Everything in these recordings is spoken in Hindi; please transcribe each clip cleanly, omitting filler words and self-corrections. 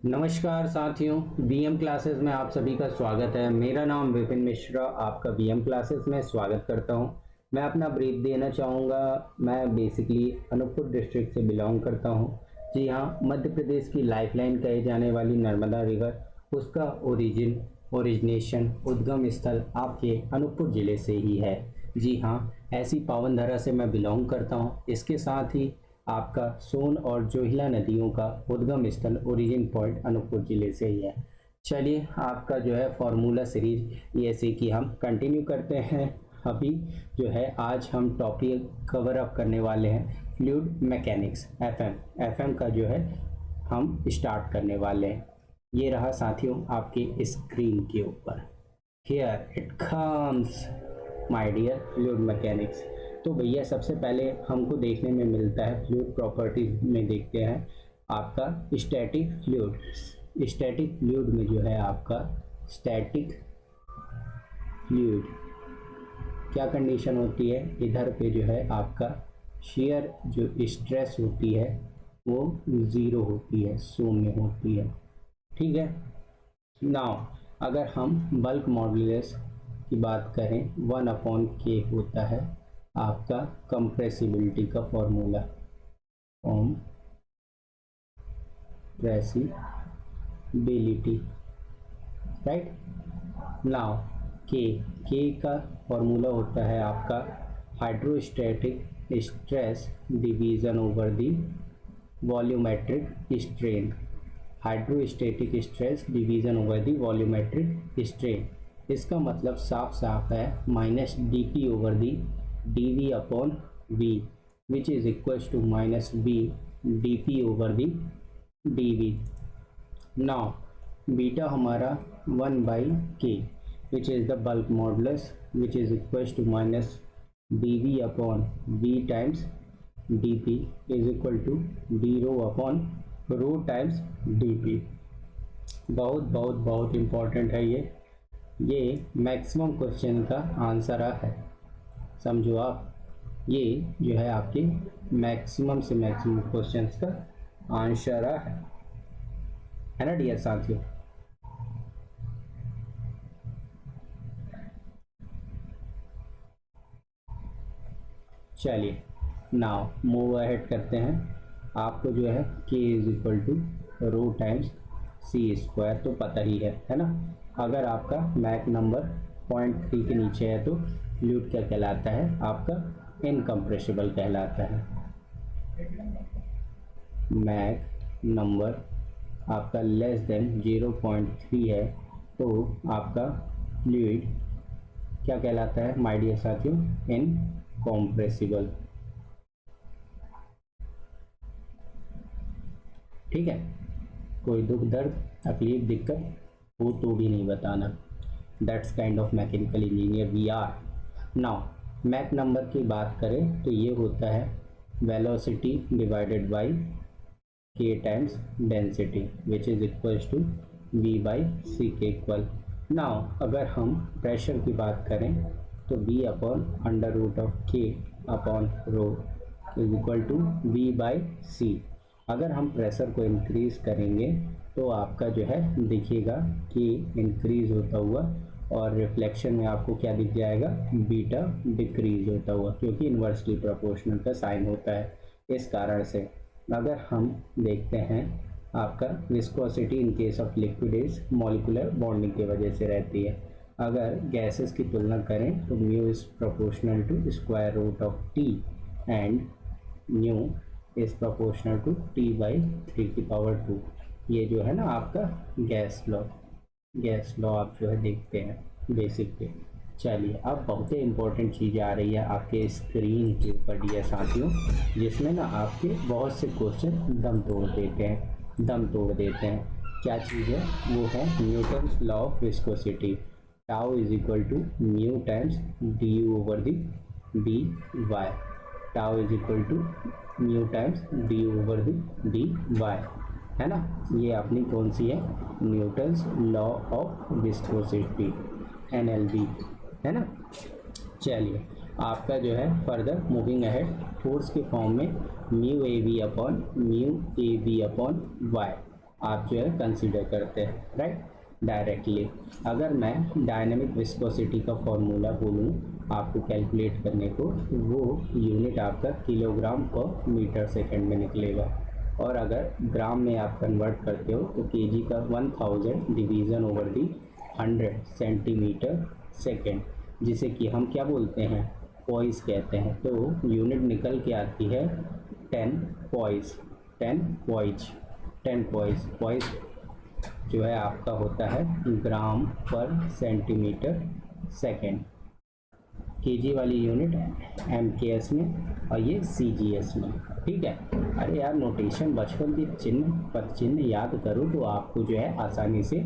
नमस्कार साथियों, बीएम क्लासेस में आप सभी का स्वागत है। मेरा नाम विपिन मिश्रा, आपका बीएम क्लासेस में स्वागत करता हूं। मैं अपना ब्रीफ देना चाहूँगा। मैं बेसिकली अनूपपुर डिस्ट्रिक्ट से बिलोंग करता हूं। जी हाँ, मध्य प्रदेश की लाइफलाइन कहे जाने वाली नर्मदा रिवर, उसका ओरिजिनेशन उद्गम स्थल आपके अनूपपुर ज़िले से ही है। जी हाँ, ऐसी पावन धरा से मैं बिलोंग करता हूँ। इसके साथ ही आपका सोन और जोहिला नदियों का उद्गम स्थल ओरिजिन पॉइंट अनूपपुर जिले से ही है। चलिए, आपका जो है फॉर्मूला सीरीज जैसे कि हम कंटिन्यू करते हैं। अभी जो है आज हम टॉपिक कवर अप करने वाले हैं फ्लूइड मैकेनिक्स एफएम का जो है हम स्टार्ट करने वाले हैं। ये रहा साथियों आपके स्क्रीन के ऊपर। Here it comes my dear fluid mechanics. तो भैया सबसे पहले हमको देखने में मिलता है फ्लूइड प्रॉपर्टीज में देखते हैं आपका स्टैटिक फ्लूइड। स्टैटिक फ्लूइड में जो है आपका स्टैटिक फ्लूइड क्या कंडीशन होती है, इधर पे जो है आपका शेयर जो स्ट्रेस होती है वो ज़ीरो होती है, शून्य होती है। ठीक है। नाउ अगर हम बल्क मॉडुलस की बात करें, 1/k होता है आपका कंप्रेसिबिलिटी का फॉर्मूला। Compressibility, right. नाउ के का फॉर्मूला होता है आपका hydrostatic stress division over the volumetric strain. Hydrostatic stress division over the volumetric strain. इसका मतलब साफ साफ है minus D P over the dv upon v which is equals to minus v dp over the dv. Now beta हमारा 1/k which is the bulk modulus which is equals to minus dv upon v times dp is equal to d rho upon rho times dp। बहुत बहुत बहुत इम्पोर्टेंट है ये मैक्सिमम क्वेश्चन का आंसर है, समझो आप। ये जो है आपके मैक्सिमम से मैक्सिमम क्वेश्चंस का आंसर है ना डियर साथियों। चलिए नाउ मूव अहेड करते हैं। आपको जो है k is equal to rho times C square तो पता ही है ना। अगर आपका मैक नंबर 0.3 के नीचे है तो फ्लूइड क्या कहलाता है, आपका इनकम्प्रेसिबल कहलाता है। मैक नंबर आपका लेस देन 0.3 है तो आपका फ्लूइड क्या कहलाता है माय डियर साथियों, इनकम्प्रेसिबल। ठीक है। कोई दुख दर्द तकलीफ दिक्कत हो तो भी नहीं बताना। That's kind of mechanical engineer we are. Now Mach number की बात करें तो ये होता है velocity divided by k times density which is equals to v/c के इक्वल। नाउ अगर हम प्रेशर की बात करें तो v upon under root of k upon rho is equal to v/c। अगर हम प्रेशर को इंक्रीज करेंगे तो आपका जो है दिखेगा कि इंक्रीज होता हुआ और रिफ्लेक्शन में आपको क्या दिख जाएगा, बीटा डिक्रीज होता हुआ, क्योंकि इन्वर्सली प्रोपोर्शनल का साइन होता है। इस कारण से अगर हम देखते हैं आपका viscosity in case of liquid is molecular bonding की वजह से रहती है। अगर गैसेस की तुलना करें तो mu is proportional to square root of T and nu is proportional to T/3 ये जो है ना आपका गैस लॉ आप जो है देखते हैं बेसिक पे। चलिए अब बहुत ही इम्पोर्टेंट चीज़ आ रही है आपके स्क्रीन के ऊपर डियर साथियों, जिसमें ना आपके बहुत से क्वेश्चन दम तोड़ देते हैं। क्या चीज़ है वो है Newton's law of viscosity. Tau is equal to mu times D U over D Y. Tau is equal to mu times D U over D Y, है ना। ये अपनी कौन सी है, Newton's law of viscosity NLV, है ना। चलिए आपका जो है फर्दर मूविंग अहेड फोर्स के फॉर्म में mu A B upon Y. आप जो है कंसीडर करते हैं, राइट, डायरेक्टली। अगर मैं डायनेमिक विस्कोसिटी का फॉर्मूला बोलूँ आपको कैलकुलेट करने को, तो वो यूनिट आपका किलोग्राम पर मीटर सेकेंड में निकलेगा। और अगर ग्राम में आप कन्वर्ट करते हो तो केजी का 1000 डिवीज़न ओवर दी 100 सेंटीमीटर सेकेंड, जिसे कि हम क्या बोलते हैं, पॉइस कहते हैं। तो यूनिट निकल के आती है 10 पॉइस, 10 पॉइज, 10 पॉइस। पॉइस जो है आपका होता है ग्राम पर सेंटीमीटर सेकेंड। केजी वाली यूनिट एमकेएस में और ये सीजीएस में, ठीक है। अरे यार, नोटेशन बचपन के चिन्ह पद चिन्ह याद करो तो आपको जो है आसानी से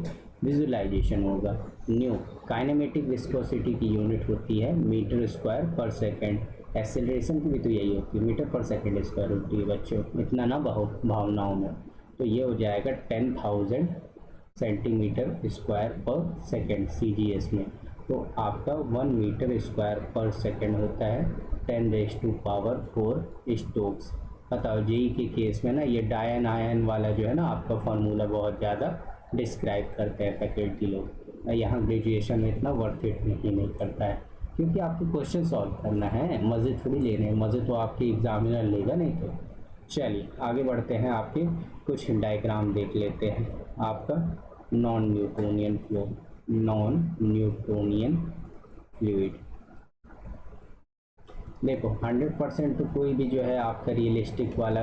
विजुलाइजेशन होगा। न्यू काइनेमेटिक विस्कोसिटी की यूनिट होती है मीटर स्क्वायर पर सेकेंड। एक्सेलरेशन की भी तो यही होती है, मीटर पर सेकेंड स्क्वायर होती है बच्चों, इतना ना भावनाओं में। तो ये हो जाएगा 10,000 सेंटीमीटर स्क्वायर पर सेकेंड सीजीएस में। तो आपका 1 मीटर स्क्वायर पर सेकेंड होता है 10⁴ स्टोक्स। बताओ, जेई के केस में ना ये डायन आयन वाला जो है ना आपका फार्मूला बहुत ज़्यादा डिस्क्राइब करते हैं फैकल्टी लोग। यहाँ ग्रेजुएशन में इतना वर्थ इट नहीं करता है, क्योंकि आपको क्वेश्चन सॉल्व करना है, मज़े थोड़ी लेने हैं। मज़े तो आपके एग्जामिनर लेगा नहीं। तो चलिए आगे बढ़ते हैं, आपके कुछ डायग्राम देख लेते हैं। आपका non Newtonian flow, non Newtonian fluid. देखो 100% तो कोई भी जो है आपका रियलिस्टिक वाला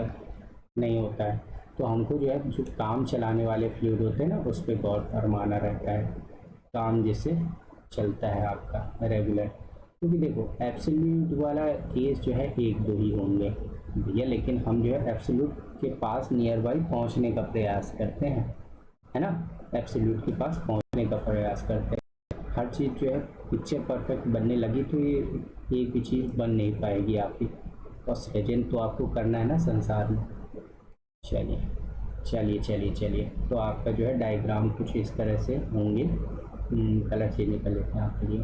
नहीं होता है, तो हमको जो है जो काम चलाने वाले फ्लूइड होते हैं ना उस पर गौर फरमाना रहता है, काम जिससे चलता है आपका रेगुलर। क्योंकि देखो एब्सोल्यूट वाला केस जो है 1-2 ही होंगे भैया, लेकिन हम जो है एब्सोल्यूट के पास नियर बाई पहुँचने का प्रयास करते हैं, है ना, एब्सोल्यूट के पास पहुँचने का प्रयास करते हैं। हर चीज़ जो है पिक्चर परफेक्ट बनने लगी तो ये एक भी चीज़ बन नहीं पाएगी आपकी, और सृजन तो आपको करना है ना संसार में। चलिए चलिए चलिए चलिए, तो आपका जो है डायग्राम कुछ इस तरह से होंगे। कलर चेंज कर लेते हैं आपके लिए।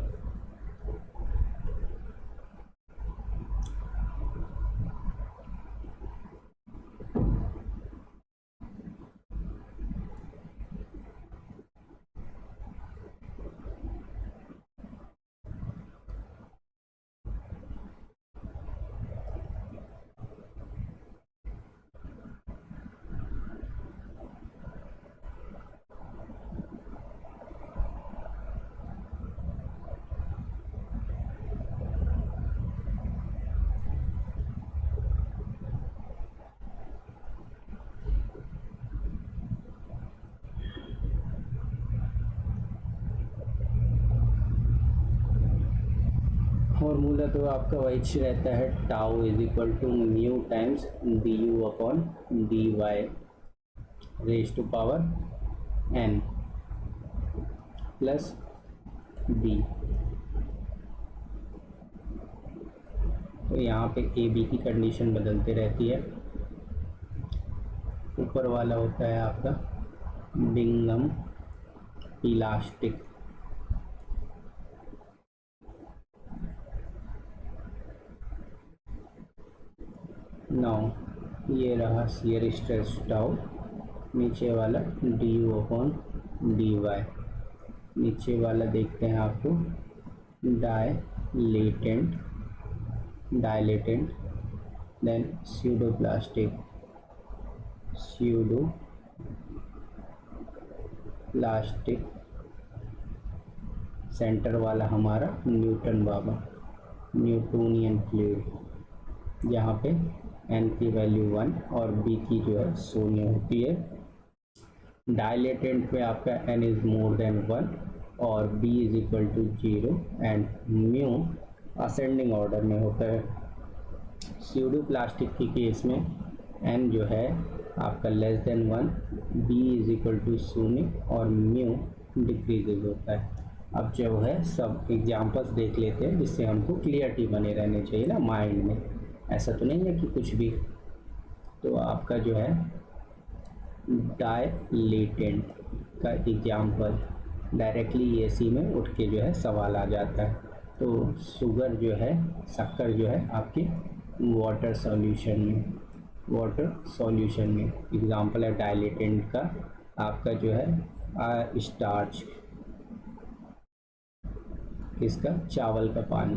फॉर्मूला तो आपका वही रहता है, tau is equal to mu times D U upon D Y raise to power N plus B. तो यहाँ पे ए बी की कंडीशन बदलते रहती है। ऊपर वाला होता है आपका बिंगम इलास्टिक, नाउ ये रहा शियर स्ट्रेस टाउ, नीचे वाला D U upon D Y. नीचे वाला देखते हैं आपको डायलेटेंट देन स्यूडोप्लास्टिक सेंटर वाला हमारा न्यूटन बाबा, न्यूटोनियन फ्लूइड, जहाँ पे एन की वैल्यू 1 और बी की जो है 0 होती है। डायलेटेंट में आपका एन इज मोर देन 1 और B is equal to 0 and mu ascending order में होता है। स्यूडो प्लास्टिक के केस में एन जो है आपका less than 1, B is equal to 0 और म्यू डिक्रीजेज होता है। अब जो है सब एग्जांपल्स देख लेते हैं जिससे हमको क्लियरिटी बने रहने चाहिए ना माइंड में, ऐसा तो नहीं है कि कुछ भी। तो आपका जो है डायलेटेंट का एग्जांपल डायरेक्टली एसी में उठ के जो है सवाल आ जाता है। तो शुगर जो है, शक्कर जो है आपके वाटर सॉल्यूशन में एग्जांपल है डायलेटेंट का आपका जो है स्टार्च, किसका, चावल का पानी,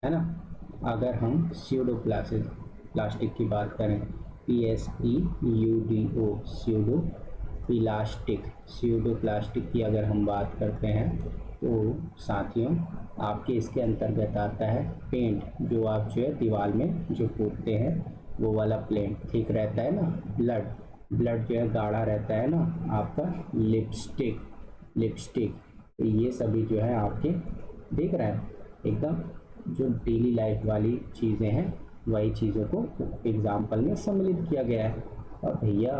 है ना। अगर हम स्यूडो प्लास्टिक की बात करें, PSEUDO, pseudo plastic, pseudo plastic की अगर हम बात करते हैं तो साथियों आपके इसके अंतर्गत आता है पेंट, जो आप जो है दीवार में जो पोतते हैं वो वाला पेंट ठीक रहता है ना, ब्लड जो है गाढ़ा रहता है ना आपका, लिपस्टिक, तो ये सभी जो है आपके, देख रहे हैं एकदम जो डेली लाइफ वाली चीज़ें हैं वही चीज़ों को एग्जाम्पल में सम्मिलित किया गया है। और भैया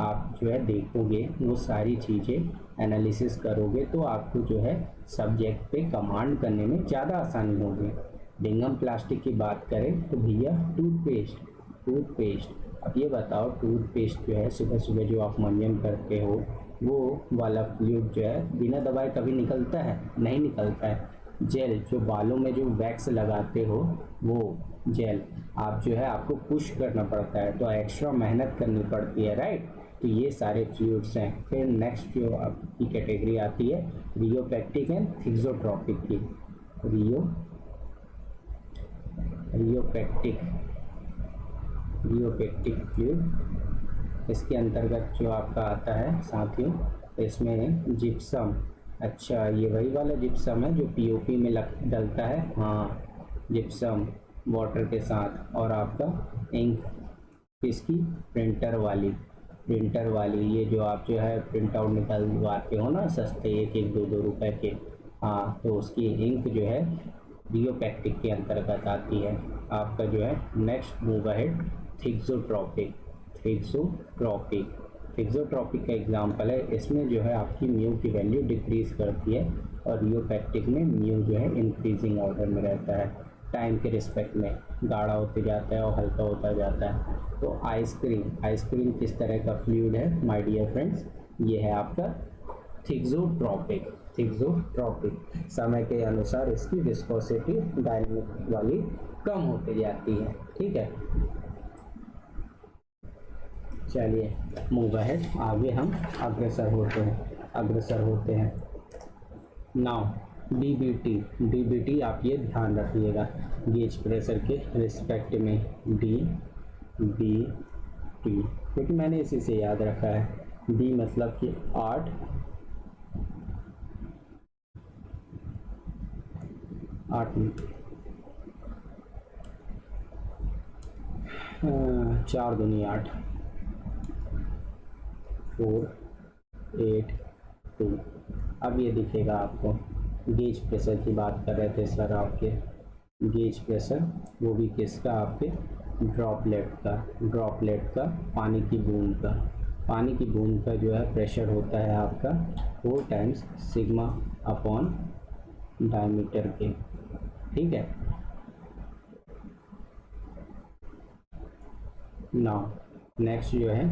आप जो है देखोगे वो सारी चीज़ें एनालिसिस करोगे तो आपको जो है सब्जेक्ट पे कमांड करने में ज़्यादा आसानी होगी। डिंगम प्लास्टिक की बात करें तो भैया टूथपेस्ट, अब ये बताओ टूथपेस्ट जो है सुबह सुबह जो आप मंजन करते हो वो वाला फ्लूइड जो है बिना दबाए कभी निकलता है? नहीं निकलता है। जेल, जो बालों में जो वैक्स लगाते हो वो जेल, आप जो है आपको पुश करना पड़ता है तो एक्स्ट्रा मेहनत करनी पड़ती है, राइट। तो ये सारे फ्लूइड्स हैं। फिर नेक्स्ट जो आपकी कैटेगरी आती है रियोपेक्टिक एंड थिक्सोट्रॉपिक की। रियोपेक्टिक फ्लूइड, इसके अंतर्गत जो आपका आता है साथियों, इसमें जिप्सम, अच्छा ये वही वाला जिप्सम है जो पीओपी में डलता है, हाँ जिप्सम वाटर के साथ, और आपका इंक किसकी, प्रिंटर वाली, ये जो आप जो है प्रिंट आउट निकलवाते हो ना सस्ते 1-1, 2-2 रुपए के, हाँ तो उसकी इंक जो है रियोपेक्टिक के अंतर्गत आती है। आपका जो है नेक्स्ट मूव अहेड थिक्सोट्रॉपिक का एग्जाम्पल है, इसमें जो है आपकी म्यू की वैल्यू डिक्रीज करती है और रियोपेक्टिक में म्यू जो है इंक्रीजिंग ऑर्डर में रहता है, टाइम के रिस्पेक्ट में गाढ़ा होते जाता है और हल्का होता जाता है। तो आइसक्रीम किस तरह का फ्लूइड है माय डियर फ्रेंड्स, ये है आपका थिक्सोट्रॉपिक। समय के अनुसार इसकी विस्कोसिटी डायनेमिक वाली कम होती जाती है, ठीक है। चलिए मूव अहेड, आगे हम अग्रसर होते हैं। नाउ डीबीटी आप ये ध्यान रखिएगा, गेज प्रेशर के रिस्पेक्ट में डीबीटी, क्योंकि मैंने इसी से याद रखा है। डी मतलब कि 8, 4 दूनी 8, 4, 8, 2। अब ये दिखेगा आपको, गेज प्रेशर की बात कर रहे थे सर आपके, गेज प्रेशर वो भी किसका, आपके ड्रॉपलेट का पानी की बूंद का जो है प्रेशर होता है आपका 4 टाइम्स सिग्मा अपॉन डायमीटर के, ठीक है। नाउ नेक्स्ट जो है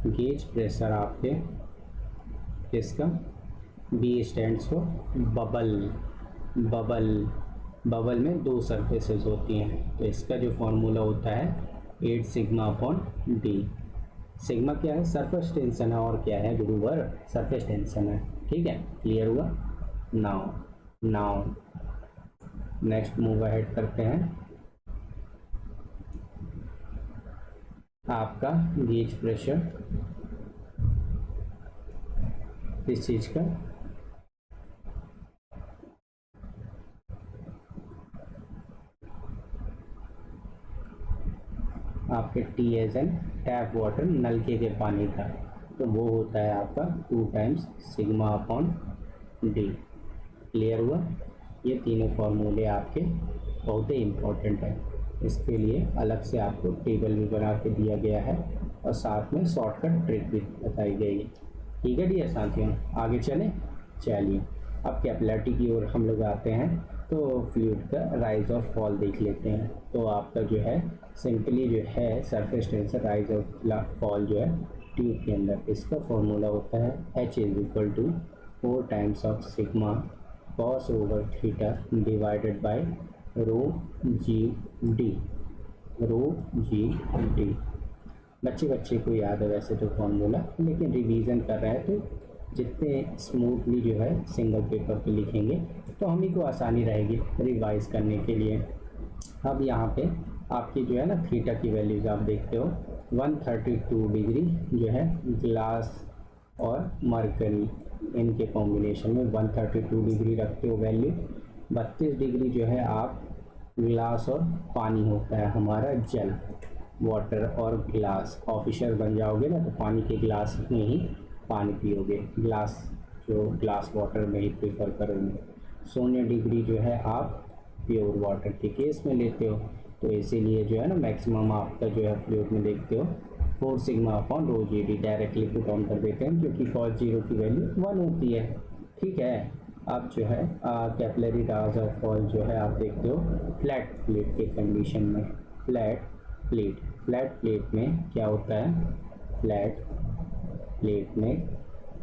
गेज प्रेशर आपके किसका, बी स्टैंड्स फॉर बबल में 2 सरफेसेस होती हैं, तो इसका जो फॉर्मूला होता है 8 सिग्मा अपॉन डी। सिग्मा क्या है, सरफेस टेंशन है, और क्या है गुरुवर, सरफेस टेंशन है, ठीक है। क्लियर हुआ। नाउ नेक्स्ट मूव अहेड करते हैं। आपका गेज प्रेशर किस चीज़ का, आपके T as an tap water, नलके के पानी का, तो वो होता है आपका 2 times sigma upon D. Clear हुआ। ये तीनों फार्मूले आपके बहुत ही इम्पोर्टेंट है, इसके लिए अलग से आपको टेबल भी बना के दिया गया है और साथ में शॉर्टकट ट्रिक भी बताई गई है, ठीक है डियर साथियों। आगे चलिए अब कैपिलरिटी की ओर हम लोग आते हैं, तो फ्लूइड का राइज और फॉल देख लेते हैं। तो आपका जो है सिंपली जो है सरफेस टेंशन राइज और फॉल जो है ट्यूब के अंदर, इसका फॉर्मूला होता है H = 4 times of sigma cos over theta divided by rho G D. बच्चे बच्चे को याद है वैसे तो फॉर्मूला, लेकिन रिवीजन कर रहा है तो जितने स्मूथली जो है सिंगल पेपर पे लिखेंगे तो हम ही को आसानी रहेगी रिवाइज करने के लिए। अब यहाँ पे आपकी जो है ना थीटा की वैल्यूज आप देखते हो 132 डिग्री जो है ग्लास और मरकरी इनके कॉम्बिनेशन में 132 डिग्री रखते हो वैल्यू। 32 डिग्री जो है आप ग्लास और पानी होता है हमारा जल, वाटर और ग्लास ऑफिसर बन जाओगे ना तो पानी के ग्लास में ही पानी पियोगे, ग्लास जो ग्लास वाटर में ही प्रेफर करोगे। 0 डिग्री जो है आप प्योर वाटर के केस में लेते हो, तो इसीलिए जो है ना मैक्सिमम आपका जो है फ्लूइड में देखते हो 4 sigma upon rho G D directly put on कर देते हैं क्योंकि कॉस जीरो की वैल्यू 1 होती है। ठीक है, अब जो है कैपिलरी राज ऑफ फॉल जो है आप देखते हो फ्लैट प्लेट के कंडीशन में। फ्लैट प्लेट में क्या होता है, फ्लैट प्लेट में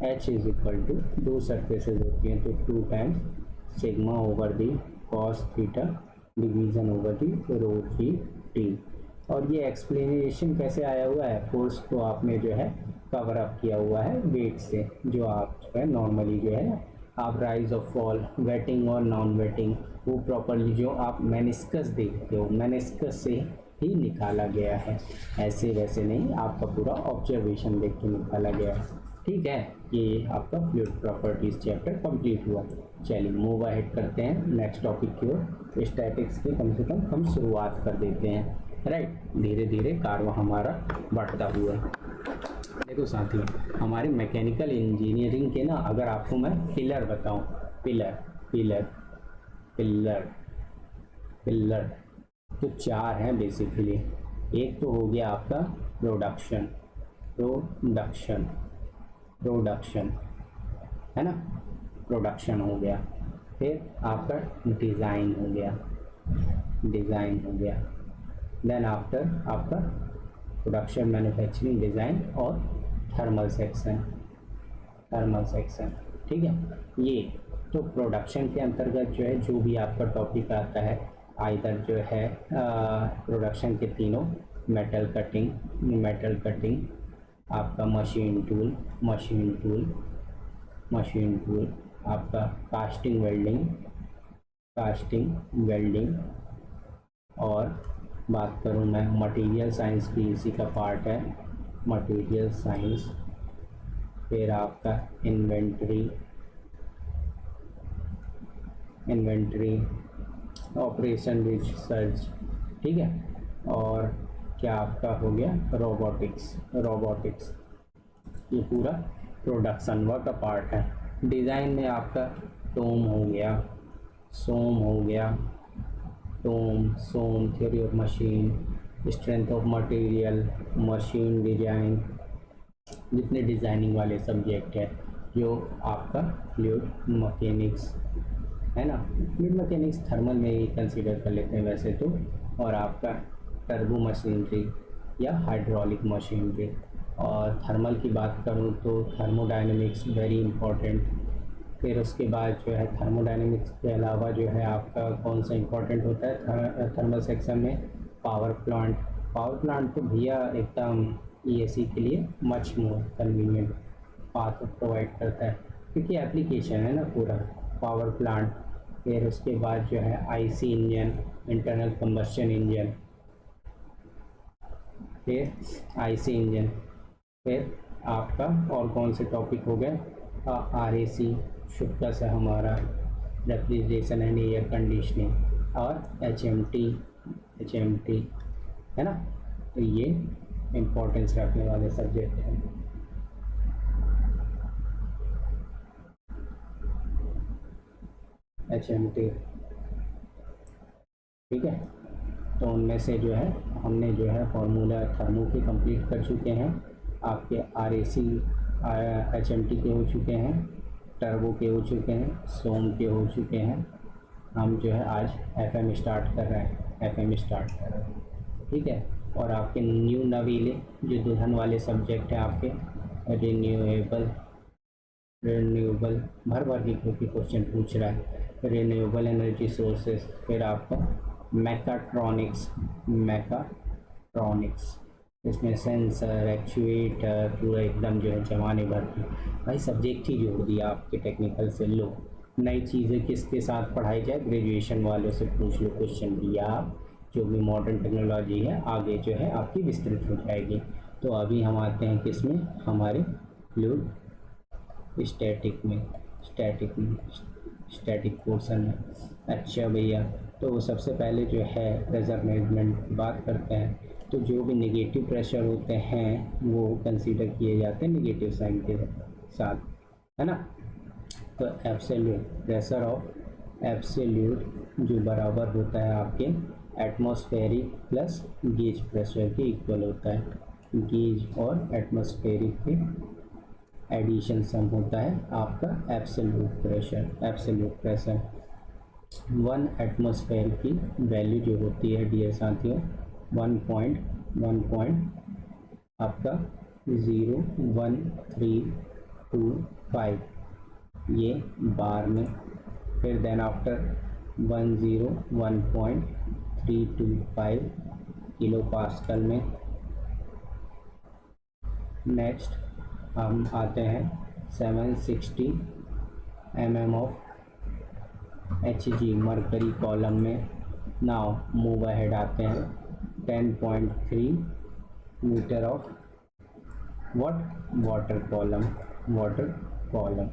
H is equal to 2 surfaces होती हैं तो 2 times sigma over the cos theta division over the rho G T. और ये एक्सप्लेनेशन कैसे आया हुआ है, फोर्स को आपने जो है कवर अप किया हुआ है वेट से, जो आप जो है नॉर्मली जो है आप राइज और फॉल वेटिंग और नॉन वेटिंग वो प्रॉपरली जो आप मेनिस्कस देखते हो मेनिस्कस से ही निकाला गया है, ऐसे वैसे नहीं, आपका पूरा ऑब्जर्वेशन देख के निकाला गया है। ठीक है, ये आपका फ्लूइड प्रॉपर्टीज चैप्टर कंप्लीट हुआ। चलिए मूव अहेड करते हैं नेक्स्ट टॉपिक की ओर। स्टैटिक्स की कम से कम हम शुरुआत कर देते हैं, राइट। धीरे धीरे कारवा हमारा बढ़ता हुआ। देखो साथियों, हमारे मैकेनिकल इंजीनियरिंग के ना अगर आपको मैं पिलर बताऊं, पिलर तो 4 हैं बेसिकली। एक तो हो गया आपका प्रोडक्शन है ना, प्रोडक्शन हो गया। फिर आपका डिज़ाइन हो गया, देन आफ्टर आपका प्रोडक्शन मैन्युफैक्चरिंग डिज़ाइन और थर्मल सेक्शन। ठीक है, ये तो प्रोडक्शन के अंतर्गत जो है जो भी आपका टॉपिक आता है आइदर जो है प्रोडक्शन के तीनों मेटल कटिंग आपका मशीन टूल आपका कास्टिंग वेल्डिंग और बात करूँ मैं मटेरियल साइंस भी इसी का पार्ट है, मटेरियल साइंस। फिर आपका इन्वेंटरी ऑपरेशन रिसर्च। ठीक है, और क्या आपका हो गया रोबोटिक्स। ये पूरा प्रोडक्शन वर्क का पार्ट है। डिज़ाइन में आपका some theory of machine, strength of material, machine design, जितने डिज़ाइनिंग वाले सब्जेक्ट है जो आपका फ्लूइड मैकेनिक्स है ना, फ्लूइड मैकेनिक्स थर्मल में ही कंसीडर कर लेते हैं वैसे तो, और आपका टर्बो मशीनरी या हाइड्रोलिक मशीनरी। और थर्मल की बात करूँ तो थर्मोडायनेमिक्स वेरी इंपॉर्टेंट। फिर उसके बाद जो है थर्मोडायनेमिक्स के अलावा जो है आपका कौन सा इंपॉर्टेंट होता है थर्मल सेक्शन में, पावर प्लांट तो भैया एकदम ईएसी के लिए much more convenient path provide करता है क्योंकि एप्लीकेशन है ना पूरा पावर प्लांट। फिर उसके बाद जो है IC engine, internal combustion engine, फिर आपका और कौन से टॉपिक हो गए, आरएसी शुक्स है हमारा, रेफ्रिजरेशन एंड एयर कंडीशनिंग, और एचएमटी है ना। तो ये इम्पोर्टेंस रखने वाले सब्जेक्ट हैं। एचएमटी ठीक है, तो उनमें से जो है हमने जो है फार्मूला थर्मो के कंप्लीट कर चुके हैं। आपके आरएसी एचएमटी के हो चुके हैं, टर्बो के हो चुके हैं, सोम के हो चुके हैं। हम जो है आज एफएम स्टार्ट कर रहे हैं, ठीक है। और आपके न्यू नवीले जो दुल्हन वाले सब्जेक्ट हैं आपके रिन्यूएबल भर के क्योंकि क्वेश्चन पूछ रहा है, रिन्यूएबल एनर्जी सोर्सेस। फिर आपका मैकाट्रॉनिक्स इसमें सेंसर एक्चुएटर पूरा एकदम जो है जमाने भर की भाई सब्जेक्ट ही जोड़ दिया आपके टेक्निकल से। लो नई चीज़ें किसके साथ पढ़ाई जाए, ग्रेजुएशन वालों से पूछ लो क्वेश्चन दिया आप, जो भी मॉडर्न टेक्नोलॉजी है आगे जो है आपकी विस्तृत हो जाएगी। तो अभी हम आते हैं किसमें, हमारे फ्लूइड स्टैटिक पोर्शन में। अच्छा भैया, तो सबसे पहले जो है प्रेशर मैनेजमेंट की बात करते हैं। तो जो भी नेगेटिव प्रेशर होते हैं वो कंसीडर किए जाते हैं नेगेटिव साइन के साथ, है ना। तो एब्सोल्यूट प्रेशर ऑफ एब्सोल्यूट जो बराबर होता है आपके एटमॉस्फेरिक प्लस गेज प्रेशर के इक्वल होता है। गेज और एटमॉस्फेरिक के एडिशन सम होता है आपका एब्सोल्यूट प्रेशर। 1 एटमॉस्फेयर की वैल्यू जो होती है डियर साथियों 1.1 आपका 01325 ये बार में, फिर देन आफ्टर 101.325 किलो पास्कल में। नेक्स्ट हम आते हैं 760 mm of Hg mercury column में। नाउ मूव अहेड आते हैं 10.3 मीटर ऑफ वाटर कॉलम।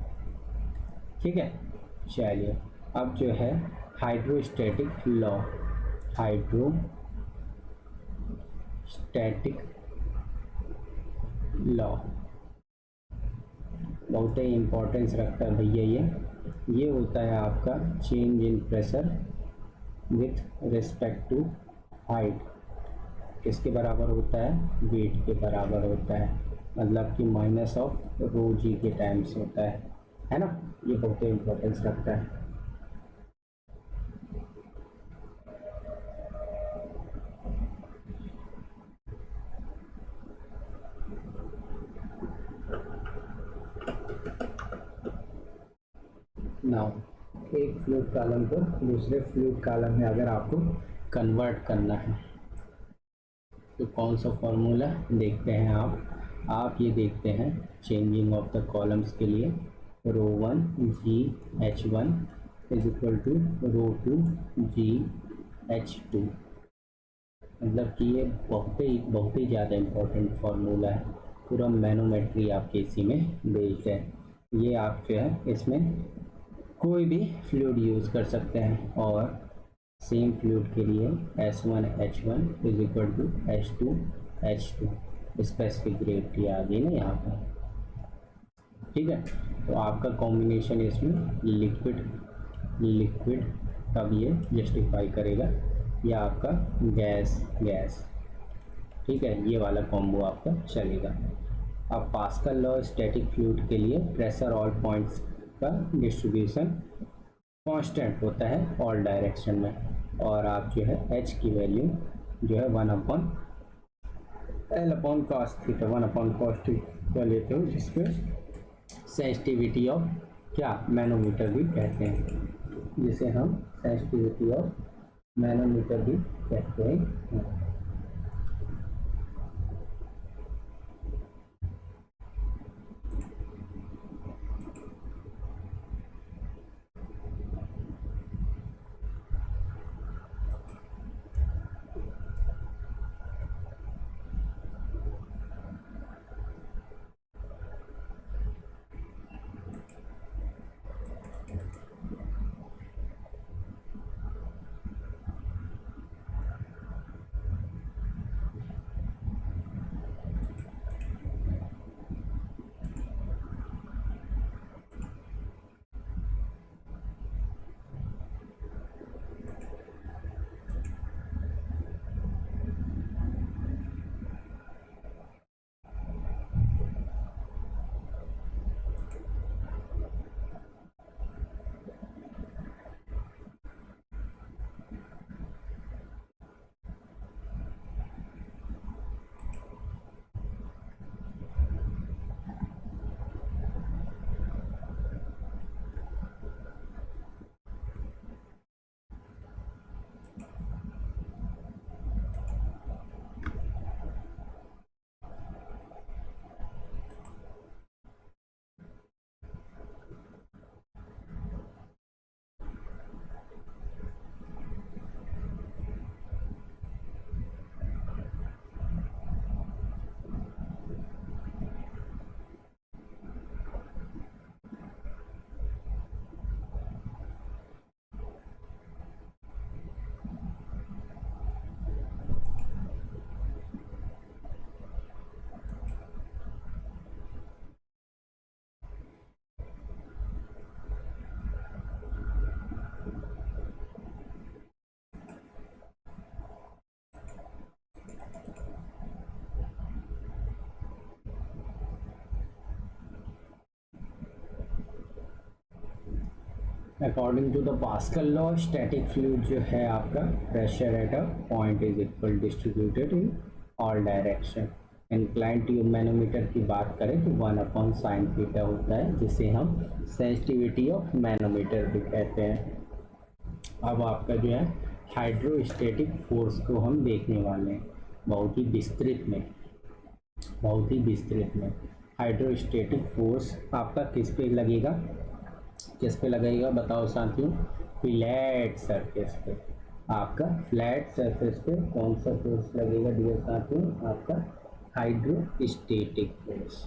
ठीक है, चलिए अब जो है हाइड्रोस्टैटिक लॉ बहुत ही इम्पोर्टेंस रखता है भैया। ये होता है आपका change in pressure with respect to height, किसके बराबर होता है, वेट के बराबर होता है, मतलब कि माइनस ऑफ रो जी के टाइम्स होता है ना। ये बहुत ही इम्पोर्टेंस रखता है। नाउ एक फ्लूइड कॉलम को दूसरे फ्लूइड कॉलम में अगर आपको कन्वर्ट करना है तो कौन सा फॉर्मूला देखते हैं आप ये देखते हैं चेंजिंग ऑफ द कॉलम्स के लिए ρ1 GH1 is equal to ρ2 GH2। मतलब कि ये बहुत ही ज़्यादा इम्पोर्टेंट फार्मूला है, पूरा मैनोमेट्री आपके इसी में बेस्ड है। ये आप जो है इसमें कोई भी फ्लूइड यूज़ कर सकते हैं, और सेम फ्लूइड के लिए S1H1 is equal to H2H2 specific gravity आ गई ना यहाँ पर। ठीक है, तो आपका कॉम्बिनेशन इसमें लिक्विड तब ये जस्टिफाई करेगा, या आपका गैस। ठीक है, ये वाला कॉम्बो आपका चलेगा। अब पास्कल लॉ स्टैटिक फ्लूइड के लिए प्रेशर ऑल पॉइंट्स का डिस्ट्रीब्यूशन कांस्टेंट होता है ऑल डायरेक्शन में, और आप जो है H की वैल्यू जो है 1/L/cos θ लेते हो, जिसको सेंसिटिविटी ऑफ क्या मैनोमीटर भी कहते हैं, जिसे हम सेंसिटिविटी ऑफ मैनोमीटर भी कहते हैं। According to the Pascal law static fluid जो है आपका pressure at a point is equal distributed in all direction. Incline tube manometer की बात करें तो 1/sin थीटा होता है, जिसे हम सेंसिटिविटी ऑफ मैनोमीटर भी कहते हैं। अब आपका जो है हाइड्रोस्टैटिक फोर्स को हम देखने वाले हैं बहुत ही विस्तृत में, बहुत ही विस्तृत में। हाइड्रोस्टैटिक फोर्स आपका किस पे लगेगा, किस पे लगेगा बताओ साथियों? फ्लैट सरफेस पे। आपका फ्लैट सरफेस पे कौन सा फोर्स लगेगा डियर साथियों? आपका हाइड्रोस्टैटिक फोर्स।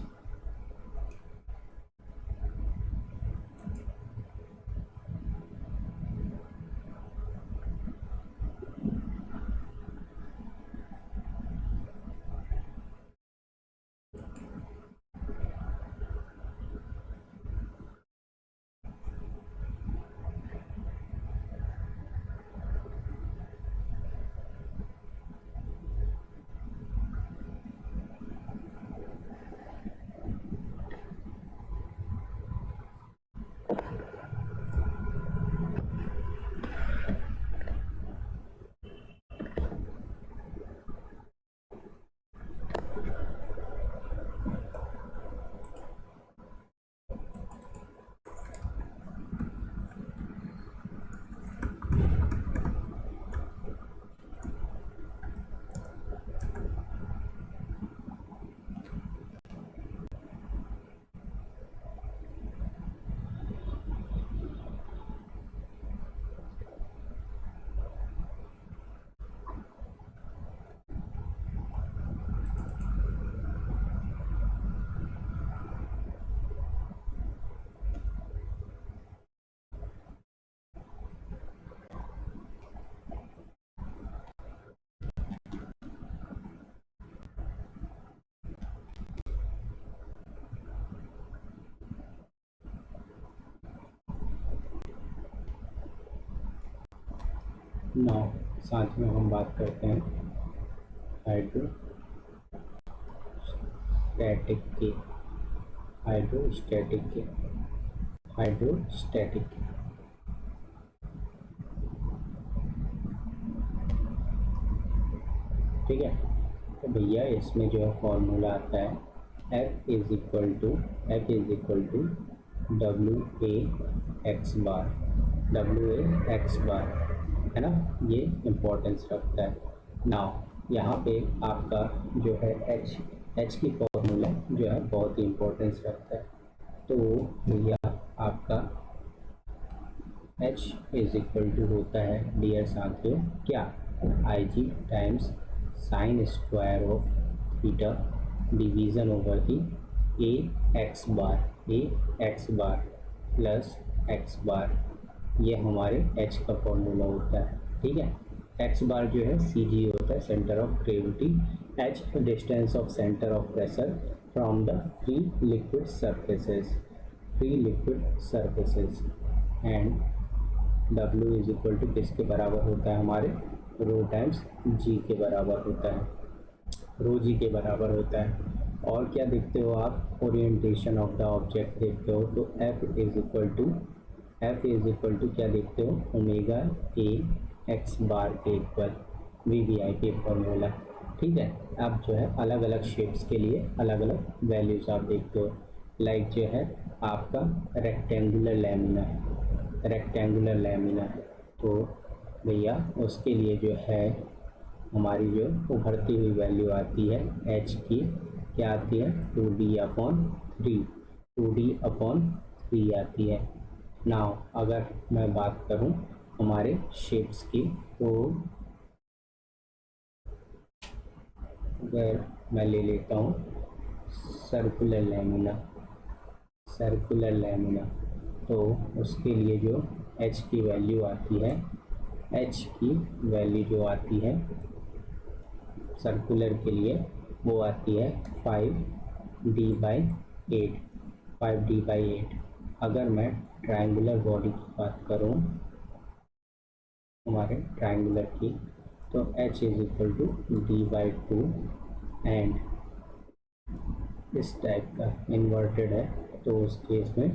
नौ साथ में हम बात करते हैं हाइड्रोस्टैटिक की, हाइड्रोस्टैटिक की, हाइड्रोस्टैटिक की। ठीक है, तो भैया इसमें जो है फॉर्मूला आता है F is equal to W A X bar, है ना, ये इम्पोर्टेंस रखता है। नाउ यहाँ पे आपका जो है एच की फॉर्मूला जो है बहुत ही इम्पोर्टेंस रखता है। तो भैया आपका H इज इक्वल टू होता है डियर साथियों क्या, I G times sine square of theta division over the A X bar plus X bar, ये हमारे H का फॉर्मूला होता है। ठीक है, एक्स बार जो है सी जी होता है centre of gravity, H distance of centre of pressure from the free liquid surfaces and W is equal to किसके बराबर होता है हमारे, रो टाइम्स जी के बराबर होता है, रो जी के बराबर होता है। और क्या देखते हो आप, ओरिएंटेशन ऑफ द ऑब्जेक्ट देखते हो, तो F इज इक्वल टू क्या देखते हो, ओमेगा ए एक्स बार के इक्वल VBI के फॉर्मूला। ठीक है, अब जो है अलग अलग शेप्स के लिए अलग अलग वैल्यूज आप देखते हो। लाइक जो है आपका रेक्टेंगुलर लैमिना है, तो भैया उसके लिए जो है हमारी जो उभरती हुई वैल्यू आती है H की, क्या आती है 2D/3 आती है। नाउ अगर मैं बात करूं हमारे शेप्स की, तो अगर मैं ले लेता हूं सर्कुलर लैमिना, तो उसके लिए जो H की वैल्यू आती है, H की वैल्यू जो आती है सर्कुलर के लिए वो आती है 5D/8। अगर मैं ट्रायंगुलर बॉडी की बात करूं हमारे ट्रायंगुलर की, तो H is equal to D/2 and इस टाइप का इन्वर्टेड है, तो उस केस में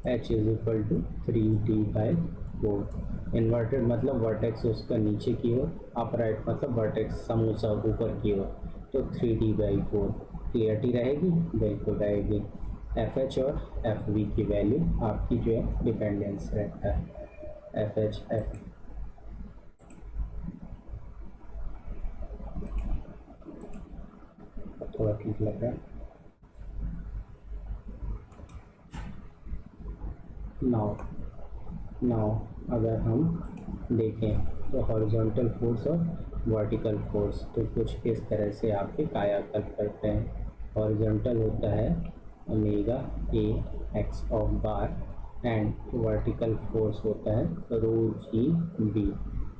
h is equal to 3d/4। Inverted मतलब वर्टेक्स उसका नीचे की ओर, अपराइट मतलब वर्टेक्स समोसा ऊपर की ओर, तो 3d/4। क्लियरिटी रहेगी? बिल्कुल रहेगी। एफ एच और एफ वी की वैल्यू आपकी जो है डिपेंडेंस रहता है। एफ एच एफ थोड़ा ठीक लग रहा है। नाउ नाउ अगर हम देखें तो हॉरिजॉन्टल फोर्स और वर्टिकल फोर्स तो कुछ इस तरह से आपके कायाकल्प करते हैं। हॉरिजॉन्टल होता है omega A x of bar and vertical force होता है रो जी बी।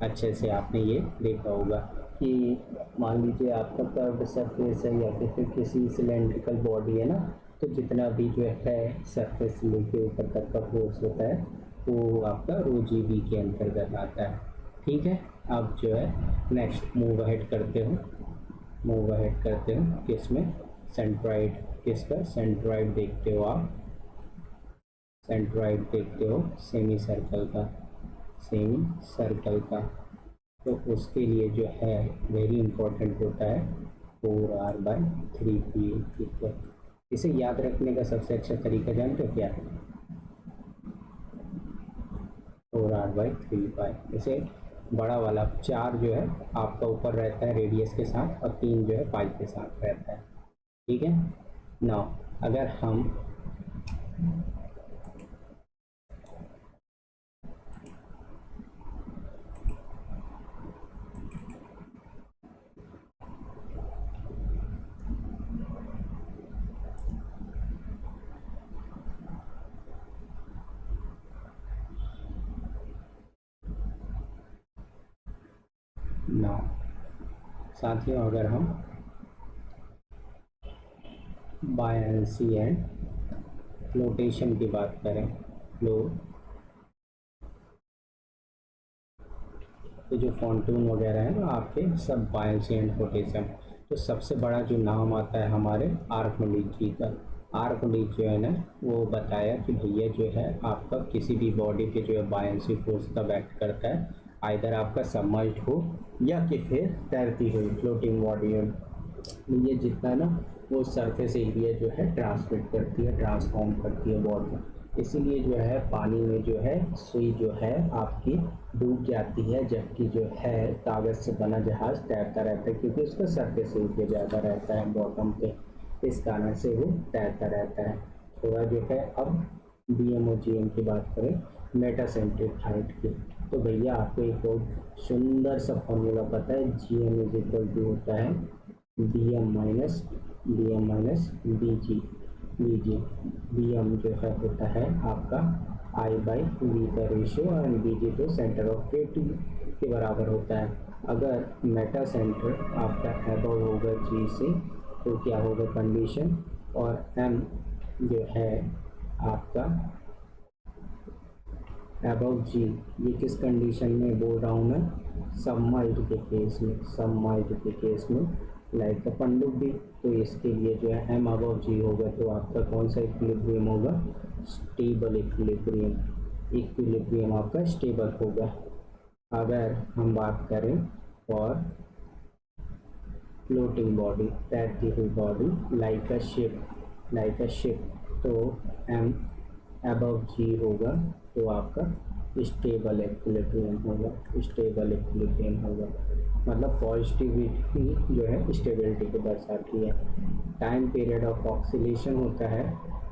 अच्छे से आपने ये देखा होगा कि मान लीजिए आपका कर्व्ड सरफेस है या फिर किसी सिलेंड्रिकल बॉडी है ना, तो जितना भी जो है सरफेस लेके ऊपर तक का फोर्स होता है वो आपका रो जी बी के अंतर्गत आता है। ठीक है, अब जो है नेक्स्ट मूव अहेड करते हो, मूव अहेड करते हो किस में, सेंट्रॉइड। किसका सेंट्रॉइड देखते हो आप? सेंट्रॉइड देखते हो सेमी सर्कल का, सेमी सर्कल का। तो उसके लिए जो है वेरी इंपॉर्टेंट होता है 4r/3p इक्वल। इसे याद रखने का सबसे अच्छा तरीका जानते हो क्या? 4r/3 इसे बड़ा वाला 4 जो है आपका ऊपर रहता है रेडियस के साथ और 3 जो है पाई के साथ रहता है। ठीक है, नाउ अगर हम नाउ साथियों अगर हम बायनेंसी एंड फ्लोटेशन की बात करें, फ्लो तो जो फॉन्टून वगैरह है ना आपके सब बायनेंसी एंड फ्लोटेशन। तो सबसे बड़ा जो नाम आता है हमारे आर्किमिडीज जी का। आर्किमिडीज जो है ना वो बताया कि भैया जो है आपका किसी भी बॉडी के जो है बायनेंसी फोर्स तब एक्ट करता है आइदर आपका सबमर्ज्ड हो या कि फिर तैरती हुई फ्लोटिंग बॉडी हो। ये जितना ना वो सरफेस एरिया जो है ट्रांसमिट करती है, ट्रांसफॉर्म करती है बॉडी। इसीलिए जो है पानी में जो है सुई जो है आपकी डूब जाती है, जबकि जो है कागज़ से बना जहाज तैरता रहता है क्योंकि उसका सरफेस एरिया ज़्यादा रहता है बॉटम पे, इस कारण से वो तैरता रहता है। थोड़ा जो है अब बी एम और जी एम की बात करें, मेटासेंट्रिक हाइट की, तो भैया आपको एक बहुत सुंदर सा फॉर्मूला पता है, G M is equal to होता है B M minus B G. B M जो है होता है आपका आई बाई वी का रेशियो एंड बी जी तो सेंटर ऑफ ग्रेविटी के बराबर होता है। अगर मेटा सेंटर आपका एबव होगा जी से तो क्या होगा कंडीशन, और एम जो है आपका अबव जी, ये किस कंडीशन में बोल रहा हूँ मैं, सबमर्ज्ड के केस में, सबमर्ज्ड के केस में लाइक का पनडुब्बी। तो इसके लिए जो है एम अबव जी होगा तो आपका कौन सा इक्विलिब्रियम होगा, स्टेबल इक्विलिब्रियम। इक्विलिब्रियम आपका स्टेबल होगा। अगर हम बात करें और फ्लोटिंग बॉडी, तैरती हुई बॉडी लाइक अ शिप, तो एम अबव जी होगा तो आपका स्टेबल इक्विलिब्रियम होगा, स्टेबल इक्विलिब्रियम होगा। मतलब पॉजिटिविटी जो है स्टेबिलिटी को दर्शाती है। टाइम पीरियड ऑफ ऑक्सीलेशन होता है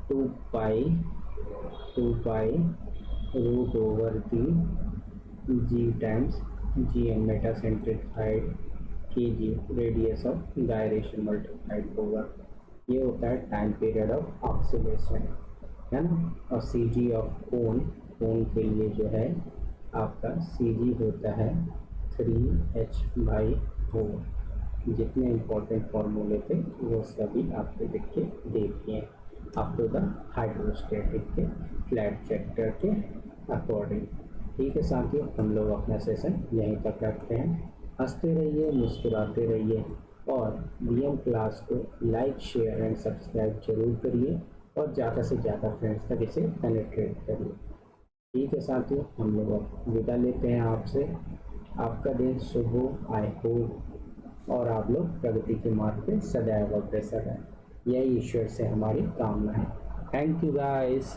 2 pi root over the G times G M metacentric height के G radius of gyration multiplied होगा। ये होता है टाइम पीरियड ऑफ ऑक्सीलेशन, है ना। और सी जी ऑफ कोन, कोन के लिए जो है आपका सी जी होता है 3h/4। जितने इम्पोर्टेंट फॉर्मूले थे वो सभी आपको लिख के दे दिए अप टू द हाइड्रोस्टेटिक के फ्लैट चैप्टर के अकॉर्डिंग। ठीक है साथियों, हम लोग अपना सेशन यहीं तक रखते हैं। हंसते रहिए, मुस्कुराते रहिए और वीएम क्लास को लाइक शेयर एंड सब्सक्राइब जरूर करिए और ज़्यादा से ज़्यादा फ्रेंड्स तक इसे पेनिट्रेट करिए। ठीक है साथियों, हम लोग अब विदा लेते हैं आपसे। आपका दिन शुभ हो, आई होप, और आप लोग प्रगति के मार्ग पे सदैव अग्रसर रहें। यही ईश्वर से हमारी कामना है। Thank you guys.